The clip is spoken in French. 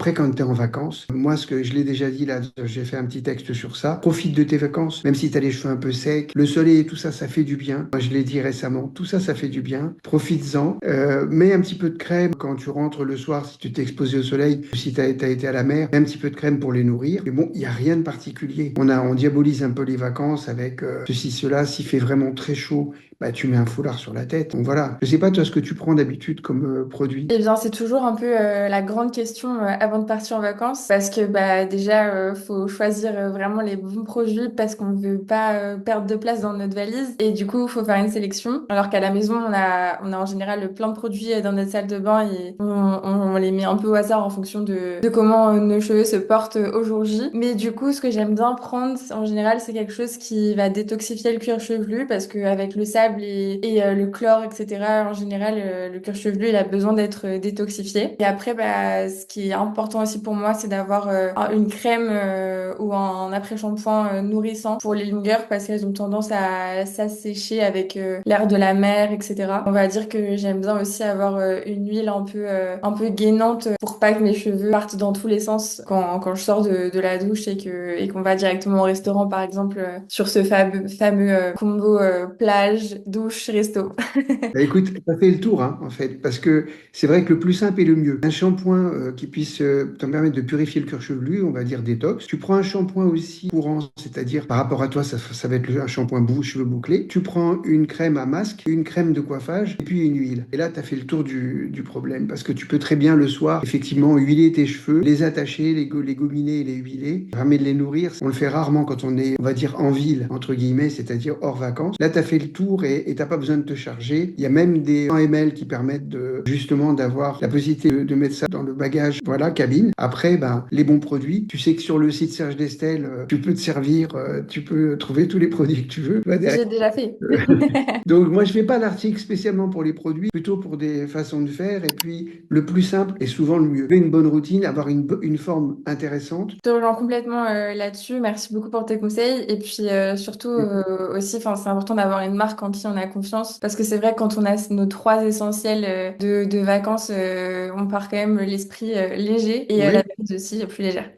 Après, quand tu es en vacances, moi, ce que je l'ai déjà dit là, j'ai fait un petit texte sur ça. Profite de tes vacances, même si tu as les cheveux un peu secs. Le soleil et tout ça, ça fait du bien. Moi, je l'ai dit récemment, tout ça, ça fait du bien. Profites-en. Mets un petit peu de crème quand tu rentres le soir, si tu t'es exposé au soleil, si tu as été à la mer, mets un petit peu de crème pour les nourrir. Mais bon, il n'y a rien de particulier. On diabolise un peu les vacances avec ceci, cela. S'il fait vraiment très chaud, bah, tu mets un foulard sur la tête. Donc voilà. Je sais pas, toi, ce que tu prends d'habitude comme produit. Eh bien, c'est toujours un peu la grande question avant de partir en vacances parce que bah déjà faut choisir vraiment les bons produits parce qu'on veut pas perdre de place dans notre valise et du coup faut faire une sélection. Alors qu'à la maison on a en général plein de produits dans notre salle de bain et on les met un peu au hasard en fonction de comment nos cheveux se portent au jour J. Mais du coup ce que j'aime bien prendre en général c'est quelque chose qui va détoxifier le cuir chevelu parce qu'avec le sable et le chlore etc. En général le cuir chevelu il a besoin d'être détoxifié. Et après, bah, ce qui est important aussi pour moi, c'est d'avoir une crème ou un après-shampoing nourrissant pour les longueurs parce qu'elles ont tendance à s'assécher avec l'air de la mer, etc. On va dire que j'aime bien aussi avoir une huile un peu gainante pour pas que mes cheveux partent dans tous les sens quand je sors de la douche et qu'on va directement au restaurant, par exemple, sur ce fameux combo plage, douche, resto. Bah, écoute, ça fait le tour, hein, en fait, parce que c'est vrai que le plus simple est le mieux. Un shampoing qui puisse te permettre de purifier le cuir chevelu, on va dire détox. Tu prends un shampoing aussi courant, c'est-à-dire par rapport à toi, ça va être un shampoing cheveux bouclés. Tu prends une crème à masque, une crème de coiffage et puis une huile. Et là, tu as fait le tour du problème, parce que tu peux très bien le soir, effectivement, huiler tes cheveux, les attacher, les gominer et les huiler, vraiment de les nourrir. On le fait rarement quand on est, on va dire, en ville, entre guillemets, c'est-à-dire hors vacances. Là, tu as fait le tour et tu n'as pas besoin de te charger. Il y a même des 100 ml qui permettent justement d'avoir la possibilité de mettre ça dans le bagage, voilà, cabine. Après, ben, les bons produits. Tu sais que sur le site Serge Destel, tu peux te servir, tu peux trouver tous les produits que tu veux. Va derrière. J'ai déjà fait. Donc, moi, je fais pas l'article spécialement pour les produits, plutôt pour des façons de faire. Et puis, le plus simple est souvent le mieux. Une bonne routine, avoir une forme intéressante. Je te rejoins complètement là-dessus. Merci beaucoup pour tes conseils. Et puis surtout aussi, enfin, c'est important d'avoir une marque en qui on a confiance. Parce que c'est vrai que quand on a nos trois essentiels de vacances, on part quand même l'esprit léger et la Oui. valise aussi plus légère.